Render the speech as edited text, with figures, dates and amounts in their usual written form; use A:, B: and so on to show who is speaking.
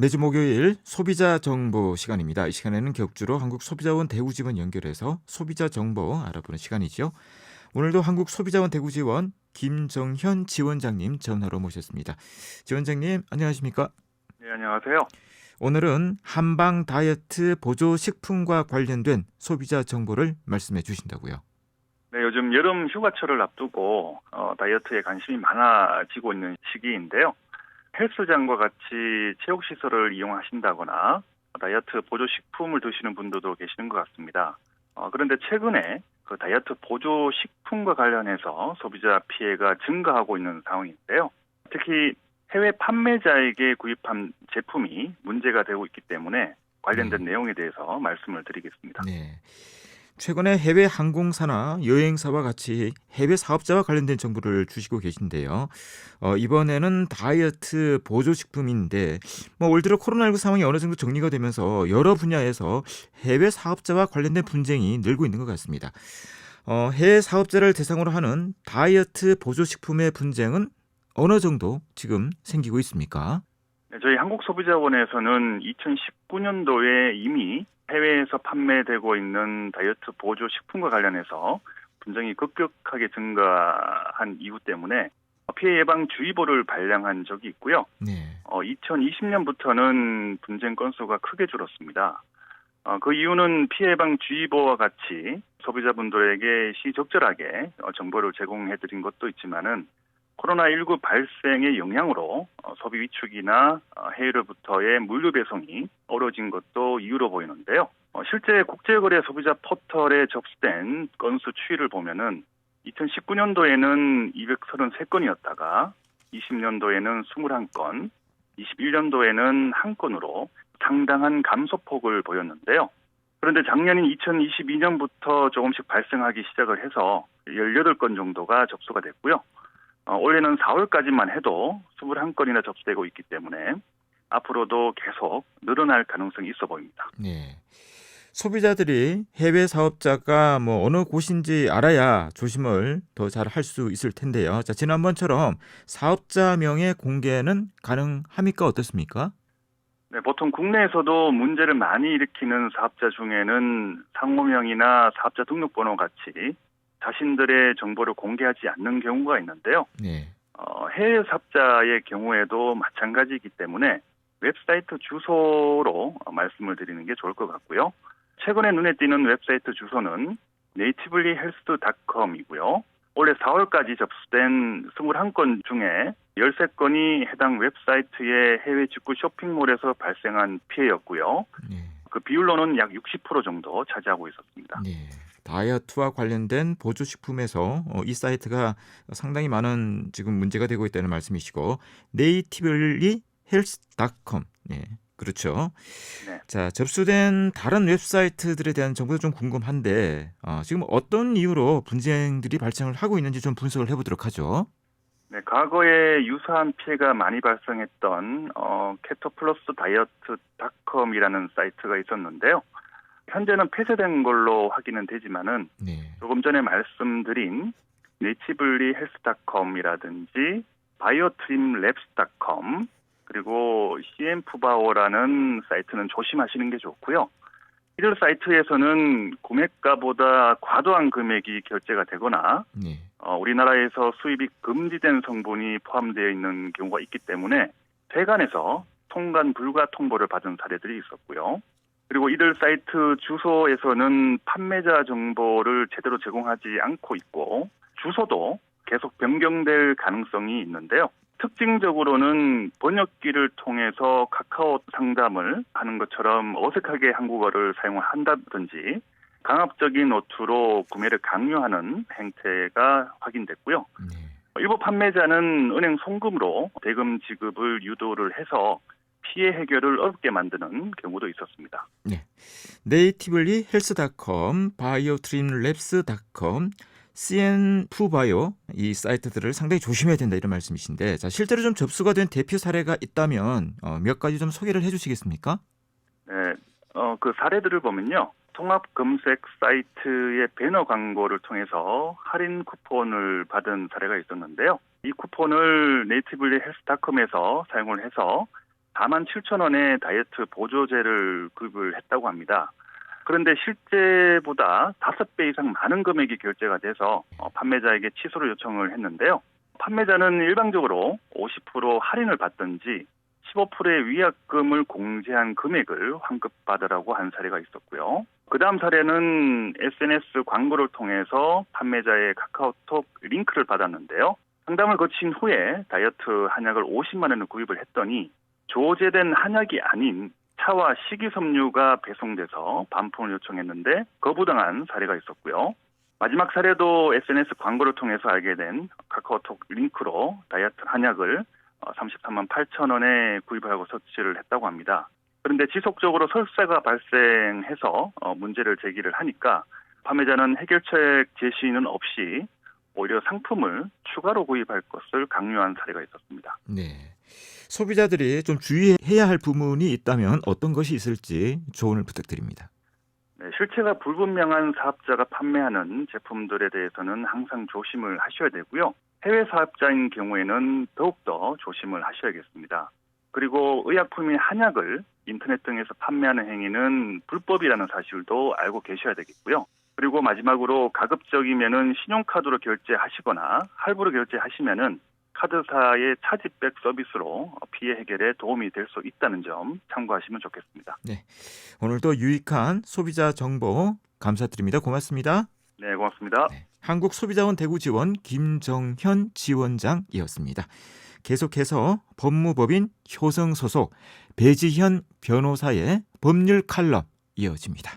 A: 매주 목요일 소비자 정보 시간입니다. 이 시간에는 격주로 한국소비자원 대구지원 연결해서 소비자 정보 알아보는 시간이죠. 오늘도 한국소비자원 대구지원 김정현 지원장님 전화로 모셨습니다. 지원장님 안녕하십니까?
B: 네, 안녕하세요.
A: 오늘은 한방 다이어트 보조식품과 관련된 소비자 정보를 말씀해 주신다고요.
B: 네, 요즘 여름 휴가철을 앞두고 다이어트에 관심이 많아지고 있는 시기인데요. 헬스장과 같이 체육시설을 이용하신다거나 다이어트 보조식품을 드시는 분들도 계시는 것 같습니다. 그런데 최근에 그 다이어트 보조식품과 관련해서 소비자 피해가 증가하고 있는 상황인데요. 특히 해외 판매자에게 구입한 제품이 문제가 되고 있기 때문에 관련된 내용에 대해서 말씀을 드리겠습니다.
A: 네. 최근에 해외 항공사나 여행사와 같이 해외 사업자와 관련된 정보를 주시고 계신데요. 이번에는 다이어트 보조식품인데 올 들어 코로나19 상황이 어느 정도 정리가 되면서 여러 분야에서 해외 사업자와 관련된 분쟁이 늘고 있는 것 같습니다. 해외 사업자를 대상으로 하는 다이어트 보조식품의 분쟁은 어느 정도 지금 생기고 있습니까?
B: 네, 저희 한국소비자원에서는 2019년도에 이미 해외에서 판매되고 있는 다이어트 보조식품과 관련해서 분쟁이 급격하게 증가한 이유 때문에 피해 예방 주의보를 발령한 적이 있고요.
A: 네.
B: 2020년부터는 분쟁 건수가 크게 줄었습니다. 그 이유는 피해 예방 주의보와 같이 소비자분들에게 시적절하게 정보를 제공해드린 것도 있지만은 코로나19 발생의 영향으로 소비 위축이나 해외로부터의 물류 배송이 어려워진 것도 이유로 보이는데요. 실제 국제거래 소비자 포털에 접수된 건수 추이를 보면은 2019년도에는 233건이었다가 20년도에는 21건, 21년도에는 1건으로 상당한 감소폭을 보였는데요. 그런데 작년인 2022년부터 조금씩 발생하기 시작을 해서 18건 정도가 접수가 됐고요. 올해는 4월까지만 해도 21건이나 접수되고 있기 때문에 앞으로도 계속 늘어날 가능성이 있어 보입니다.
A: 네. 소비자들이 해외 사업자가 어느 곳인지 알아야 조심을 더 잘 할 수 있을 텐데요. 자, 지난번처럼 사업자명의 공개는 가능합니까? 어떻습니까?
B: 네, 보통 국내에서도 문제를 많이 일으키는 사업자 중에는 상호명이나 사업자 등록번호 같이 자신들의 정보를 공개하지 않는 경우가 있는데요.
A: 네.
B: 해외 사업자의 경우에도 마찬가지이기 때문에 웹사이트 주소로 말씀을 드리는 게 좋을 것 같고요. 최근에 눈에 띄는 웹사이트 주소는 nativelyhealth.com이고요. 올해 4월까지 접수된 21건 중에 13건이 해당 웹사이트의 해외 직구 쇼핑몰에서 발생한 피해였고요.
A: 네.
B: 그 비율로는 약 60% 정도 차지하고 있었습니다.
A: 네. 다이어트와 관련된 보조식품에서 이 사이트가 상당히 많은 지금 문제가 되고 있다는 말씀이시고 nativelyhealth.com. 네. 그렇죠.
B: 네.
A: 자, 접수된 다른 웹사이트들에 대한 정보도 좀 궁금한데 지금 어떤 이유로 분쟁들이 발생을 하고 있는지 좀 분석을 해보도록 하죠.
B: 네, 과거에 유사한 피해가 많이 발생했던 케토플러스 다이어트닷컴이라는 사이트가 있었는데요. 현재는 폐쇄된 걸로 확인은 되지만은
A: 네.
B: 조금 전에 말씀드린 네이티블리헬스닷컴이라든지 바이오트림랩스닷컴 그리고 CM푸바오라는 사이트는 조심하시는 게 좋고요. 이들 사이트에서는 구매가보다 과도한 금액이 결제가 되거나
A: 네.
B: 우리나라에서 수입이 금지된 성분이 포함되어 있는 경우가 있기 때문에 세관에서 통관 불가 통보를 받은 사례들이 있었고요. 그리고 이들 사이트 주소에서는 판매자 정보를 제대로 제공하지 않고 있고 주소도 계속 변경될 가능성이 있는데요. 특징적으로는 번역기를 통해서 카카오 상담을 하는 것처럼 어색하게 한국어를 사용한다든지 강압적인 노트로 구매를 강요하는 행태가 확인됐고요.
A: 네.
B: 일부 판매자는 은행 송금으로 대금 지급을 유도를 해서 피해 해결을 어렵게 만드는 경우도 있었습니다.
A: 네. nativelyhealth.com, biotrimlabs.com, cn푸바이오 이 사이트들을 상당히 조심해야 된다 이런 말씀이신데 자, 실제로 좀 접수가 된 대표 사례가 있다면 몇 가지 좀 소개를 해주시겠습니까?
B: 네, 그 사례들을 보면요. 통합 검색 사이트의 배너 광고를 통해서 할인 쿠폰을 받은 사례가 있었는데요. 이 쿠폰을 네이티블리 헬스닷컴에서 사용을 해서 47,000원의 다이어트 보조제를 구입을 했다고 합니다. 그런데 실제보다 5배 이상 많은 금액이 결제가 돼서 판매자에게 취소를 요청을 했는데요. 판매자는 일방적으로 50% 할인을 받든지 15%의 위약금을 공제한 금액을 환급받으라고 한 사례가 있었고요. 그 다음 사례는 SNS 광고를 통해서 판매자의 카카오톡 링크를 받았는데요. 상담을 거친 후에 다이어트 한약을 50만 원을 구입을 했더니 조제된 한약이 아닌 차와 식이섬유가 배송돼서 반품을 요청했는데 거부당한 사례가 있었고요. 마지막 사례도 SNS 광고를 통해서 알게 된 카카오톡 링크로 다이어트 한약을 33만 8천 원에 구입하고 섭취를 했다고 합니다. 그런데 지속적으로 설사가 발생해서 문제를 제기를 하니까 판매자는 해결책 제시는 없이 오히려 상품을 추가로 구입할 것을 강요한 사례가 있었습니다.
A: 네. 소비자들이 좀 주의해야 할 부분이 있다면 어떤 것이 있을지 조언을 부탁드립니다.
B: 네, 실체가 불분명한 사업자가 판매하는 제품들에 대해서는 항상 조심을 하셔야 되고요. 해외 사업자인 경우에는 더욱더 조심을 하셔야겠습니다. 그리고 의약품인 한약을 인터넷 등에서 판매하는 행위는 불법이라는 사실도 알고 계셔야 되겠고요. 그리고 마지막으로 가급적이면은 신용카드로 결제하시거나 할부로 결제하시면은 카드사의 차지백 서비스로 피해 해결에 도움이 될 수 있다는 점 참고하시면 좋겠습니다.
A: 네. 오늘도 유익한 소비자 정보 감사드립니다. 고맙습니다.
B: 네, 고맙습니다.
A: 네. 한국소비자원 대구지원 김정현 지원장이었습니다. 계속해서 법무법인 효성 소속 배지현 변호사의 법률 칼럼 이어집니다.